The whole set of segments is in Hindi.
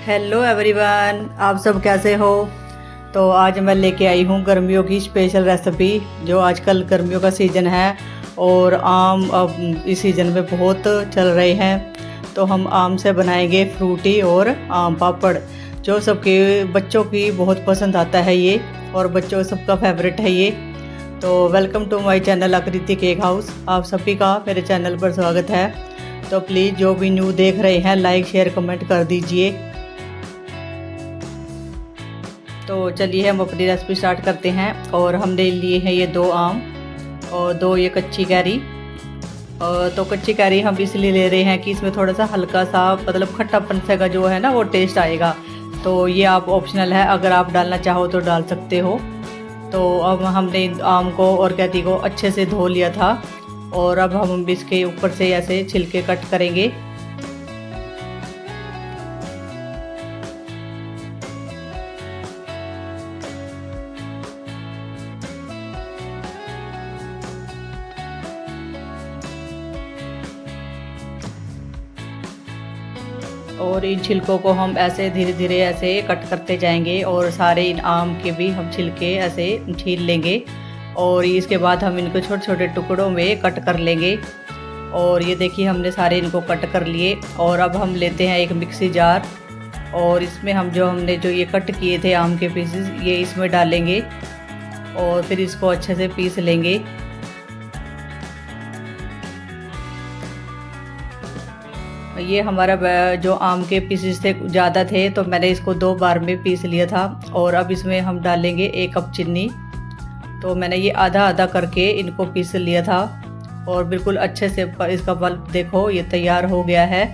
हेलो एवरीवन, आप सब कैसे हो। तो आज मैं लेके आई हूँ गर्मियों की स्पेशल रेसिपी। जो आजकल गर्मियों का सीज़न है और आम अब इस सीज़न में बहुत चल रहे हैं, तो हम आम से बनाएंगे फ्रूटी और आम पापड़, जो सबके बच्चों की बहुत पसंद आता है ये, और बच्चों सबका फेवरेट है ये। तो वेलकम टू माय चैनल आकृति केक हाउस। आप सभी का मेरे चैनल पर स्वागत है। तो प्लीज़ जो भी न्यू देख रहे हैं लाइक शेयर कमेंट कर दीजिए। तो चलिए हम अपनी रेसिपी स्टार्ट करते हैं। और हमने लिए हैं ये 2 आम और 2 ये कच्ची कैरी। तो कच्ची कैरी हम इसलिए ले रहे हैं कि इसमें थोड़ा सा हल्का सा मतलब खट्टापन से का जो है ना वो टेस्ट आएगा। तो ये आप ऑप्शनल है, अगर आप डालना चाहो तो डाल सकते हो। तो अब हमने आम को और कैरी को अच्छे से धो लिया था, और अब हम इसके ऊपर से ऐसे छिलके कट करेंगे। और इन छिलकों को हम ऐसे धीरे धीरे ऐसे कट करते जाएंगे, और सारे इन आम के भी हम छिलके ऐसे छील लेंगे। और इसके बाद हम इनको छोटे छोटे टुकड़ों में कट कर लेंगे। और ये देखिए हमने सारे इनको कट कर लिए। और अब हम लेते हैं एक मिक्सी जार, और इसमें हमने जो ये कट किए थे आम के पीसेस ये इसमें डालेंगे, और फिर इसको अच्छे से पीस लेंगे। ये हमारा जो आम के पीसेस थे ज़्यादा थे, तो मैंने इसको 2 बार में पीस लिया था। और अब इसमें हम डालेंगे 1 कप चीनी। तो मैंने ये आधा आधा करके इनको पीस लिया था, और बिल्कुल अच्छे से इसका पल्प देखो ये तैयार हो गया है।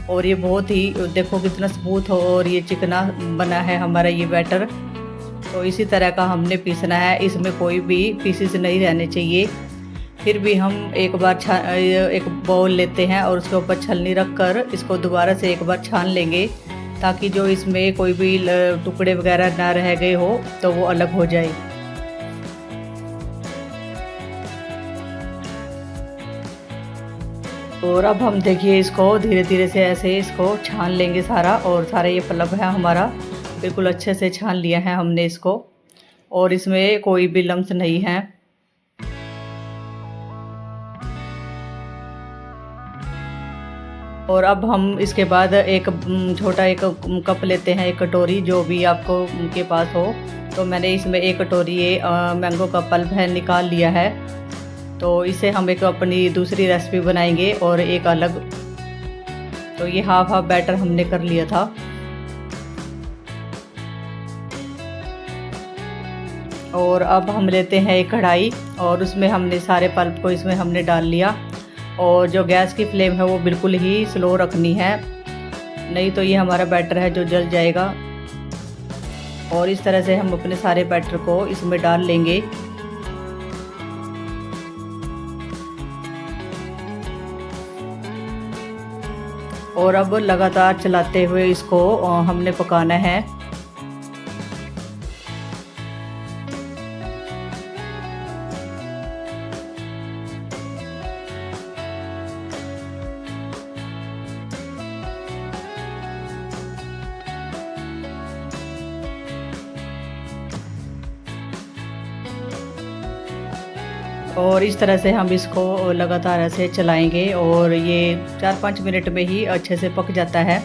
और ये बहुत ही देखो कितना स्मूथ हो और ये चिकना बना है हमारा ये बैटर। तो इसी तरह का हमने पीसना है, इसमें कोई भी पीसेस नहीं रहने चाहिए। फिर भी हम एक बाउल लेते हैं और उसके ऊपर छलनी रख कर इसको दोबारा से एक बार छान लेंगे, ताकि जो इसमें कोई भी टुकड़े वगैरह ना रह गए हो तो वो अलग हो जाए। और अब हम देखिए इसको धीरे धीरे से ऐसे इसको छान लेंगे सारा, और सारा ये पल्प है हमारा बिल्कुल अच्छे से छान लिया है हमने इसको, और इसमें कोई भी लम्स नहीं है। और अब हम इसके बाद एक छोटा एक कप लेते हैं, एक कटोरी जो भी आपको के पास हो। तो मैंने इसमें 1 कटोरी ये मैंगो का पल्प है निकाल लिया है। तो इसे हम एक अपनी दूसरी रेसिपी बनाएंगे और एक अलग। तो ये हाफ बैटर हमने कर लिया था। और अब हम लेते हैं एक कढ़ाई, और उसमें हमने सारे पल्प को इसमें हमने डाल लिया। और जो गैस की फ्लेम है वो बिल्कुल ही स्लो रखनी है, नहीं तो ये हमारा बैटर है जो जल जाएगा। और इस तरह से हम अपने सारे बैटर को इसमें डाल लेंगे। और अब लगातार चलाते हुए इसको हमने पकाना है। और इस तरह से हम इसको लगातार ऐसे चलाएंगे, और ये 4-5 मिनट में ही अच्छे से पक जाता है।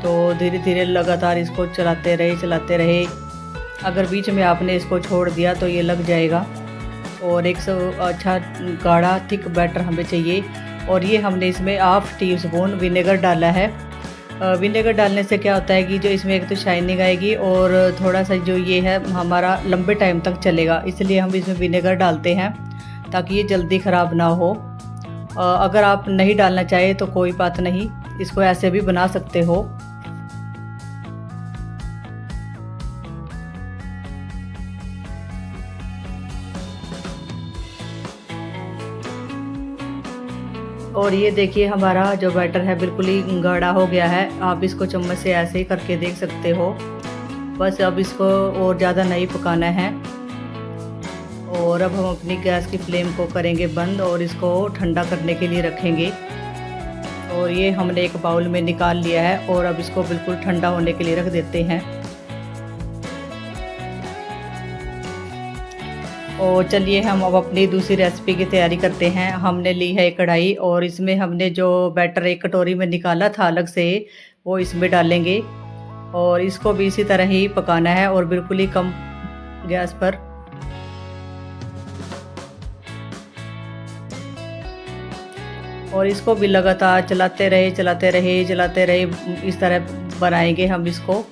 तो धीरे धीरे लगातार इसको चलाते रहे। अगर बीच में आपने इसको छोड़ दिया तो ये लग जाएगा। और एक अच्छा गाढ़ा थिक बैटर हमें चाहिए। और ये हमने इसमें ½ टी स्पून विनेगर डाला है। विनेगर डालने से क्या होता है कि जो इसमें एक तो शाइनिंग आएगी, और थोड़ा सा जो ये है हमारा लंबे टाइम तक चलेगा, इसलिए हम इसमें विनेगर डालते हैं ताकि ये जल्दी ख़राब ना हो। अगर आप नहीं डालना चाहे तो कोई बात नहीं, इसको ऐसे भी बना सकते हो। और ये देखिए हमारा जो बैटर है बिल्कुल ही गाढ़ा हो गया है। आप इसको चम्मच से ऐसे ही करके देख सकते हो। बस अब इसको और ज़्यादा नहीं पकाना है। और अब हम अपनी गैस की फ्लेम को करेंगे बंद, और इसको ठंडा करने के लिए रखेंगे। और ये हमने एक बाउल में निकाल लिया है और अब इसको बिल्कुल ठंडा होने के लिए रख देते हैं। और चलिए हम अब अपनी दूसरी रेसिपी की तैयारी करते हैं। हमने ली है एक कढ़ाई और इसमें हमने जो बैटर एक कटोरी में निकाला था अलग से, वो इसमें डालेंगे और इसको भी इसी तरह ही पकाना है और बिल्कुल ही कम गैस पर। और इसको भी लगातार चलाते रहे, इस तरह बनाएंगे हम इसको।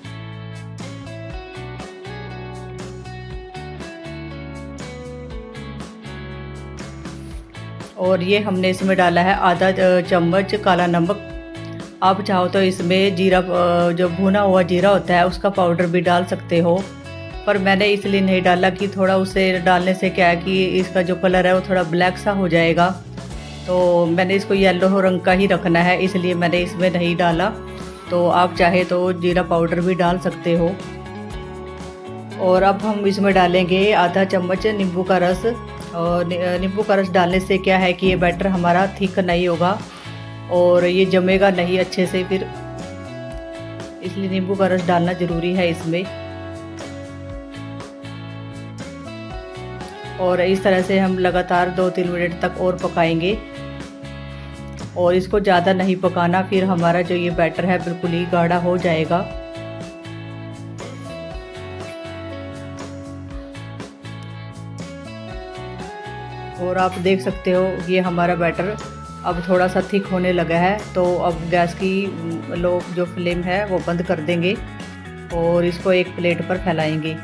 और ये हमने इसमें डाला है आधा चम्मच काला नमक। आप चाहो तो इसमें जीरा, जो भुना हुआ जीरा होता है उसका पाउडर भी डाल सकते हो, पर मैंने इसलिए नहीं डाला कि थोड़ा उसे डालने से क्या है कि इसका जो कलर है वो थोड़ा ब्लैक सा हो जाएगा, तो मैंने इसको येलो रंग का ही रखना है, इसलिए मैंने इसमें नहीं डाला। तो आप चाहे तो जीरा पाउडर भी डाल सकते हो। और अब हम इसमें डालेंगे आधा चम्मच नींबू का रस। और नींबू का रस डालने से क्या है कि ये बैटर हमारा थिक नहीं होगा और ये जमेगा नहीं अच्छे से फिर, इसलिए नींबू का रस डालना ज़रूरी है इसमें। और इस तरह से हम लगातार 2-3 मिनट तक और पकाएंगे और इसको ज़्यादा नहीं पकाना, फिर हमारा जो ये बैटर है बिल्कुल ही गाढ़ा हो जाएगा। और आप देख सकते हो ये हमारा बैटर अब थोड़ा सा थिक होने लगा है, तो अब गैस की लो जो फ्लेम है वो बंद कर देंगे और इसको एक प्लेट पर फैलाएंगे।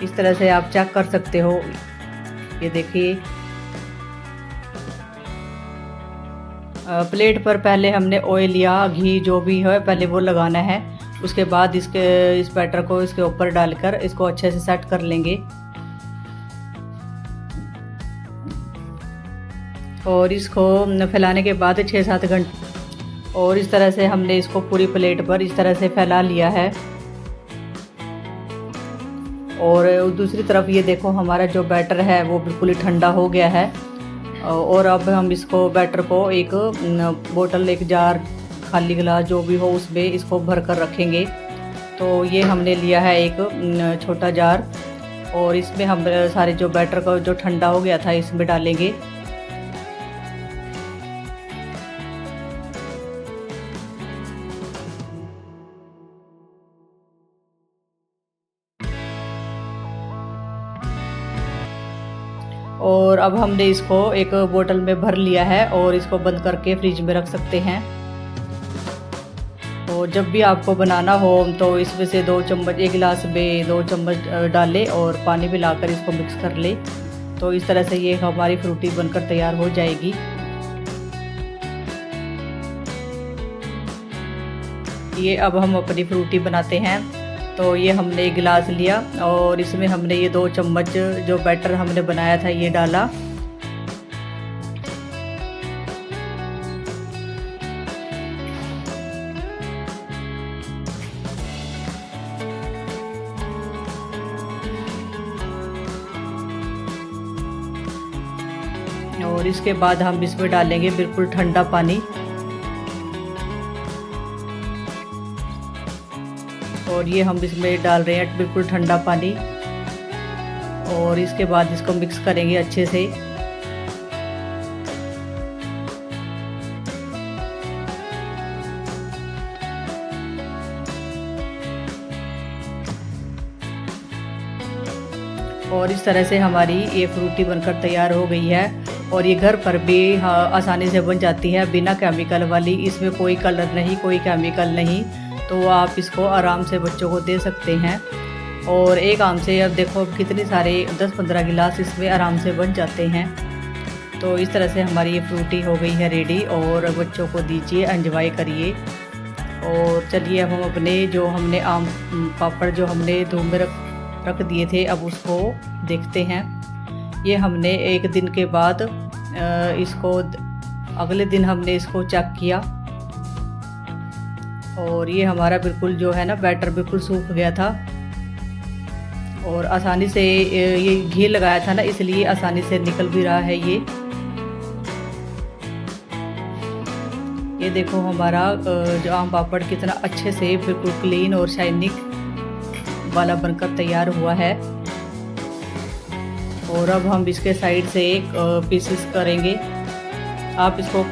इस तरह से आप चेक कर सकते हो, ये देखिए। प्लेट पर पहले हमने ऑयल या घी जो भी है पहले वो लगाना है, उसके बाद इस बैटर को इसके ऊपर डालकर इसको अच्छे से सेट कर लेंगे। और इसको फैलाने के बाद 6-7 घंटे, और इस तरह से हमने इसको पूरी प्लेट पर इस तरह से फैला लिया है। और दूसरी तरफ ये देखो हमारा जो बैटर है वो बिल्कुल ही ठंडा हो गया है। और अब हम इसको बैटर को एक बोतल, एक जार, खाली गिलास जो भी हो उसमें इसको भर कर रखेंगे। तो ये हमने लिया है एक छोटा जार और इसमें हम सारे जो बैटर का जो ठंडा हो गया था इसमें डालेंगे। और अब हमने इसको एक बोतल में भर लिया है और इसको बंद करके फ्रिज में रख सकते हैं। तो जब भी आपको बनाना हो तो इसमें से 2 चम्मच, एक गिलास में 2 चम्मच डालें और पानी मिलाकर इसको मिक्स कर ले। तो इस तरह से ये हमारी फ्रूटी बनकर तैयार हो जाएगी। ये अब हम अपनी फ्रूटी बनाते हैं। तो ये हमने एक गिलास लिया और इसमें हमने ये 2 चम्मच जो बैटर हमने बनाया था ये डाला। और इसके बाद हम इसमें डालेंगे बिल्कुल ठंडा पानी। और ये हम इसमें डाल रहे हैं बिल्कुल ठंडा पानी और इसके बाद इसको मिक्स करेंगे अच्छे से। और इस तरह से हमारी ये फ्रूटी बनकर तैयार हो गई है और ये घर पर भी आसानी से बन जाती है, बिना केमिकल वाली। इसमें कोई कलर नहीं, कोई केमिकल नहीं, तो आप इसको आराम से बच्चों को दे सकते हैं। और एक आम से अब देखो कितने सारे 10-15 गिलास इसमें आराम से बन जाते हैं। तो इस तरह से हमारी ये फ्रूटी हो गई है रेडी और बच्चों को दीजिए, एंजॉय करिए। और चलिए अब हम अपने जो हमने आम पापड़ जो हमने धूप में रख दिए थे अब उसको देखते हैं। ये हमने एक दिन के बाद इसको अगले दिन हमने इसको चेक किया और ये हमारा बिल्कुल जो है ना बैटर बिल्कुल सूख गया था और आसानी से ये घी लगाया था ना, इसलिए आसानी से निकल भी रहा है ये। ये देखो हमारा जो आम पापड़ कितना अच्छे से बिल्कुल क्लीन और शाइनिंग वाला बनकर तैयार हुआ है। और अब हम इसके साइड से एक पीसेस करेंगे। आप इसको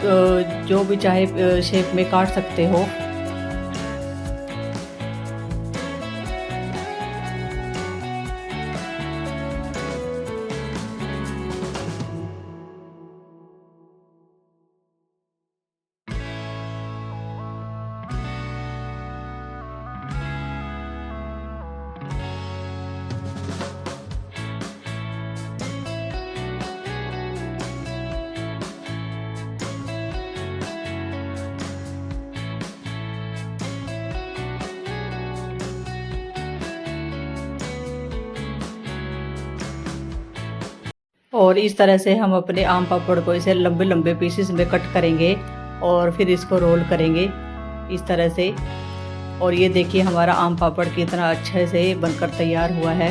जो भी चाहे शेप में काट सकते हो। और इस तरह से हम अपने आम पापड़ को इसे लंबे लंबे पीसेस में कट करेंगे और फिर इसको रोल करेंगे इस तरह से। और ये देखिए हमारा आम पापड़ कितना अच्छे से बनकर तैयार हुआ है।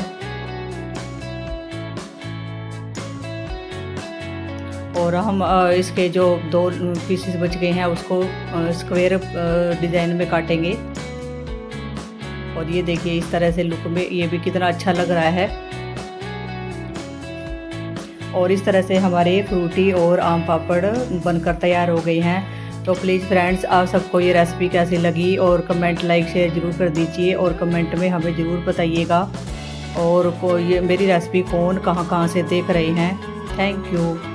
और हम इसके जो 2 पीसेस बच गए हैं उसको स्क्वायर डिज़ाइन में काटेंगे। और ये देखिए इस तरह से लुक में ये भी कितना अच्छा लग रहा है। और इस तरह से हमारे फ्रूटी और आम पापड़ बनकर तैयार हो गए हैं। तो प्लीज़ फ्रेंड्स, आप सबको ये रेसिपी कैसी लगी और कमेंट लाइक शेयर ज़रूर कर दीजिए और कमेंट में हमें ज़रूर बताइएगा। और कोई मेरी रेसिपी कौन कहाँ से देख रहे हैं। Thank you.